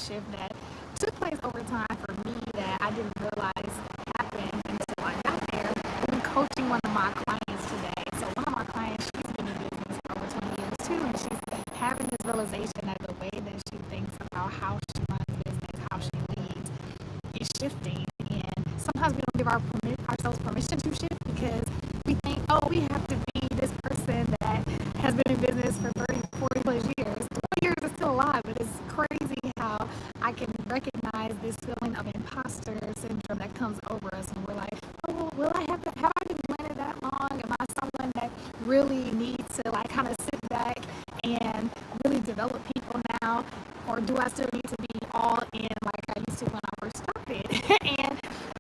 shift that took place over time for me that I didn't realize happened until I got there. I'm coaching one of my clients today. So one of my clients, she's been in business for over 20 years too, and she's having this realization that the way that she thinks about how she runs business, how she leads, is shifting. And sometimes we don't give ourselves permission to shift because we think, oh, we have to be this person that has been in business for 30, 40 plus years. 20 years is still alive, but it's crazy how I can recognize this feeling of imposter syndrome that comes over us when we're like, oh, will I have I been doing it that long? Am I someone that really needs to like kind of sit back and really develop people now? Or do I still need to be all in like I used to when I first started? And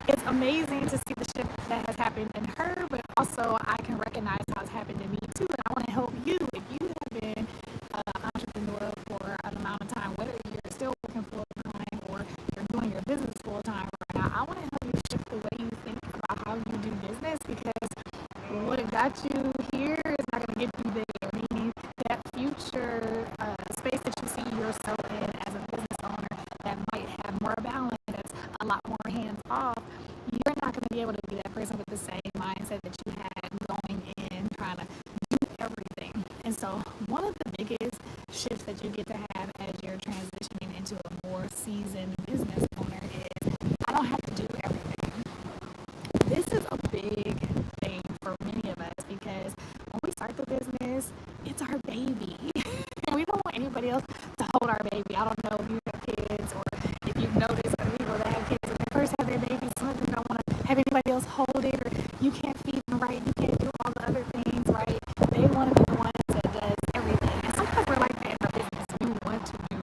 it's amazing to see the shift that has happened in her, but also I can recognize how it's happened in me too. And I want to help you if you have been an entrepreneur for an amount of time, whether you're still working full time or you're doing your business full time right now. I want to help you shift the way you think about how you do business because what got you here is not going to get you there. Meaning that future space that you see yourself in as a business owner that might have more balance, that's a lot more hands off, you're not going to be able to be that person with the same mindset that you had going in trying to do everything. And so one of the biggest shifts that you get to have as you're transitioning into a more seasoned business owner is I don't have to do everything. This is a big thing for many of us because when we start the business, it's our baby. And we don't want anybody else to hold our baby. I don't know if you have kids or if you've noticed other people that have kids when they first have their baby, some of them don't want to have anybody else hold it or you can't feed them right, you can't do all the other things right. They want to be the ones that does everything. And sometimes we're like that in our business. We want to do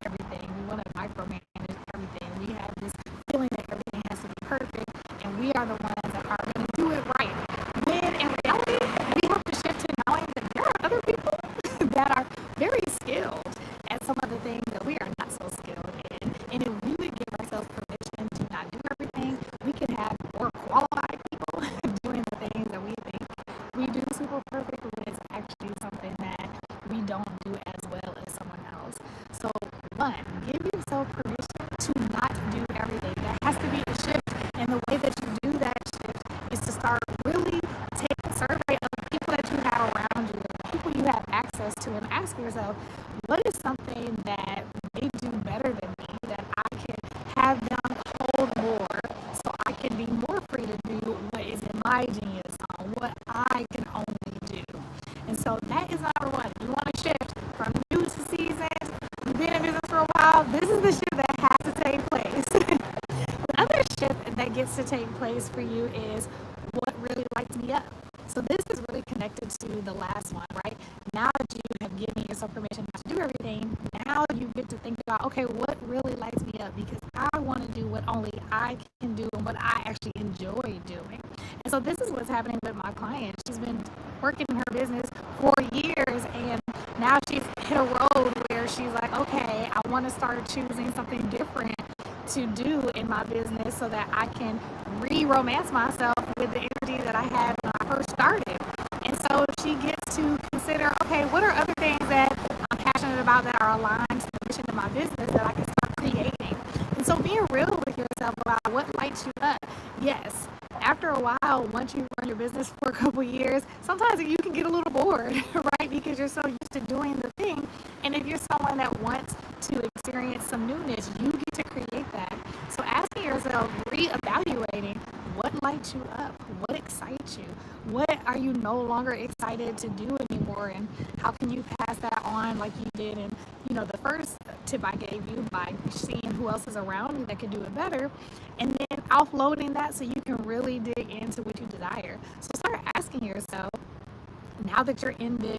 everything. We want to micromanage everything. We have this feeling that everything has to be perfect and we are the ones that are going to do it right. When in reality, we have to shift to knowing that there are other people that are very skilled at some of the things that we are not so skilled in. And if we would give ourselves permission to not do everything, we could have more qualified people doing the things that we think we do super perfect when it's actually something that we don't do as well as someone else. So one, give yourself permission to not do everything. There has to be a shift, and the way that you do that shift is to start really taking a survey of the people that you have around you, the people you have access to, and ask yourself, what is something that they do better than me that I can have them hold more so I can be more free to do what is in my genius zone, what I can only do. And so that is number one. You want to shift from new to seasons. You've been in business for a while. This is the shift that has to take place. The other shift that gets to take place for you is what really lights me up. So this is really connected to the last one, right? Now that you have given yourself permission not to do everything, now you get to think about, okay, what really lights me up? Because I want to do what only I can do and what I actually enjoy doing. And so this is what's happening with my client. She's been working in her business for years and now she's hit a road where she's like, okay, I want to start choosing something different to do in my business so that I can re-romance myself with the energy that I had when I first started. And so she gets to consider, okay, what are other things that I'm passionate about that are aligned to the mission of my business that I can start creating? And so being real with yourself about what lights you up. Yes, after a while, once you run your business for a couple years, sometimes you can get a little bored, right? Because you're so used to doing the thing. And if you're someone that wants to experience some newness, you get to create that. So asking yourself, reevaluating what lights you up, what excites you, what are you no longer excited to do anymore, and how can you pass that on like you did in, the first tip I gave you by seeing who else is around you that can do it better, and then offloading that so you can really dig into what you desire. So start asking yourself, now that you're in this,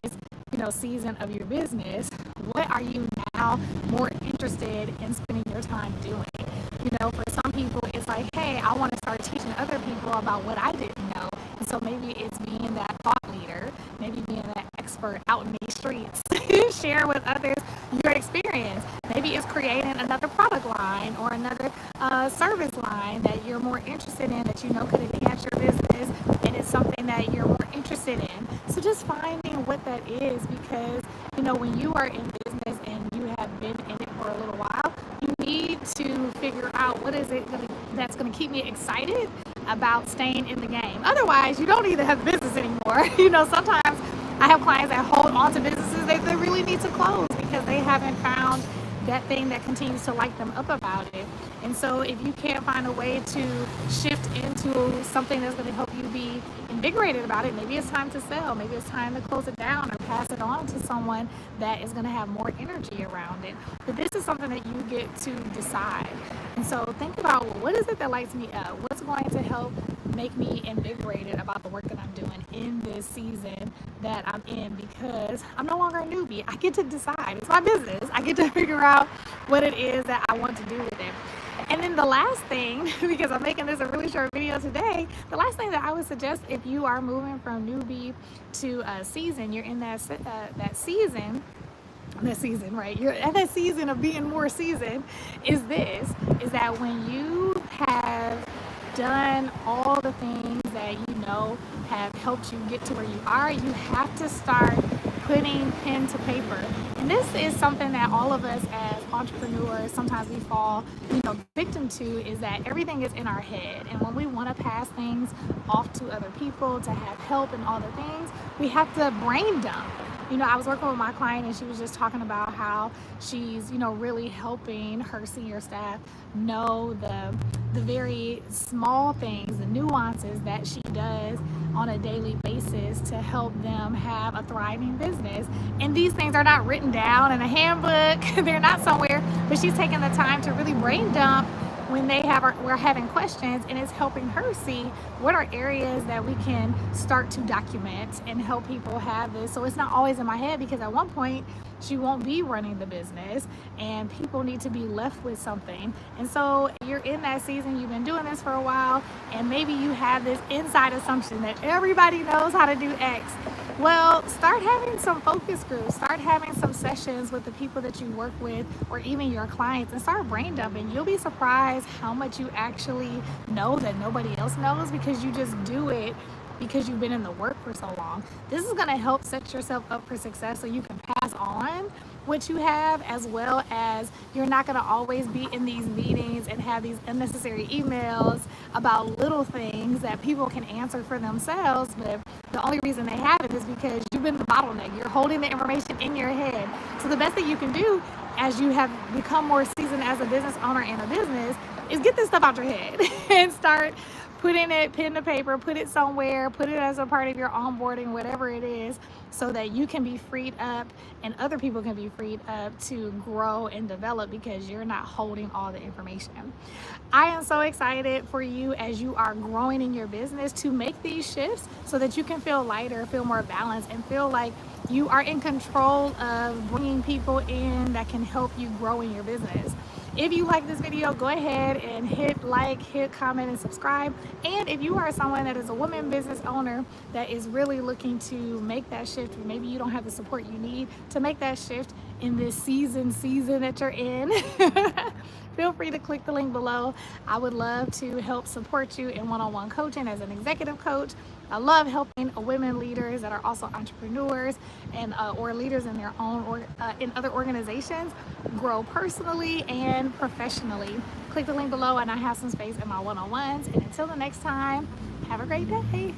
season of your business, what are you now more interested in spending your time doing? For some people, it's like, hey, I want to start teaching other people about what I didn't know. And so maybe it's being that thought leader, maybe being that expert out in these streets, share with others your experience. Maybe it's creating another product line or another service line that you're more interested in that could enhance your business, and it's something that you're more interested in. So just finding what that is, because when you are in business and you have been in it for a little while, you need to figure out what is it that's going to keep me excited about staying in the game. Otherwise, you don't need to have business anymore. Sometimes I have clients that hold on to businesses they really need to close because they haven't found that thing that continues to light them up about it. And so if you can't find a way to shift into something that's going to help you be invigorated about it, maybe it's time to sell, maybe it's time to close it down or pass it on to someone that is going to have more energy around it. But this is something that you get to decide. And so think about, well, what is it that lights me up? What's going to help make me invigorated about the work that I'm doing in this season that I'm in, because I'm no longer a newbie. I get to decide. It's my business. I get to figure out what it is that I want to do with it. And then the last thing, because I'm making this a really short video today, the last thing that I would suggest if you are moving from newbie to a season, you're in that season, right? You're at that season of being more seasoned, is that when you have done all the things that have helped you get to where you are, you have to start putting pen to paper. And this is something that all of us as entrepreneurs, sometimes we fall victim to, is that everything is in our head. And when we want to pass things off to other people to have help and all the things, we have to brain dump. I was working with my client and she was just talking about how she's, really helping her senior staff know the very small things, the nuances that she does on a daily basis to help them have a thriving business. And these things are not written down in a handbook. They're not somewhere, but she's taking the time to really brain dump when we're having questions, and it's helping her see what are areas that we can start to document and help people have this. So it's not always in my head, because at one point she won't be running the business and people need to be left with something. And so you're in that season, you've been doing this for a while, and maybe you have this inside assumption that everybody knows how to do X. Well, start having some focus groups, start having some sessions with the people that you work with or even your clients, and start brain dumping. You'll be surprised how much you actually know that nobody else knows, because you just do it because you've been in the work for so long. This is going to help set yourself up for success so you can pass on what you have, as well as you're not going to always be in these meetings and have these unnecessary emails about little things that people can answer for themselves, but the only reason they have it is because you've been the bottleneck. You're holding the information in your head. So the best thing you can do as you have become more seasoned as a business owner in a business is get this stuff out your head and start putting it pen to paper, put it somewhere, put it as a part of your onboarding, whatever it is, so that you can be freed up and other people can be freed up to grow and develop, because you're not holding all the information. I am so excited for you as you are growing in your business to make these shifts so that you can feel lighter, feel more balanced, and feel like you are in control of bringing people in that can help you grow in your business. If you like this video, go ahead and hit like, hit comment, and subscribe. And if you are someone that is a woman business owner that is really looking to make that shift, or maybe you don't have the support you need to make that shift in this season that you're in, feel free to click the link below. I would love to help support you in one-on-one coaching as an executive coach. I love helping women leaders that are also entrepreneurs and or leaders in their own or in other organizations grow personally and professionally. Click the link below and I have some space in my one-on-ones. And until the next time, have a great day.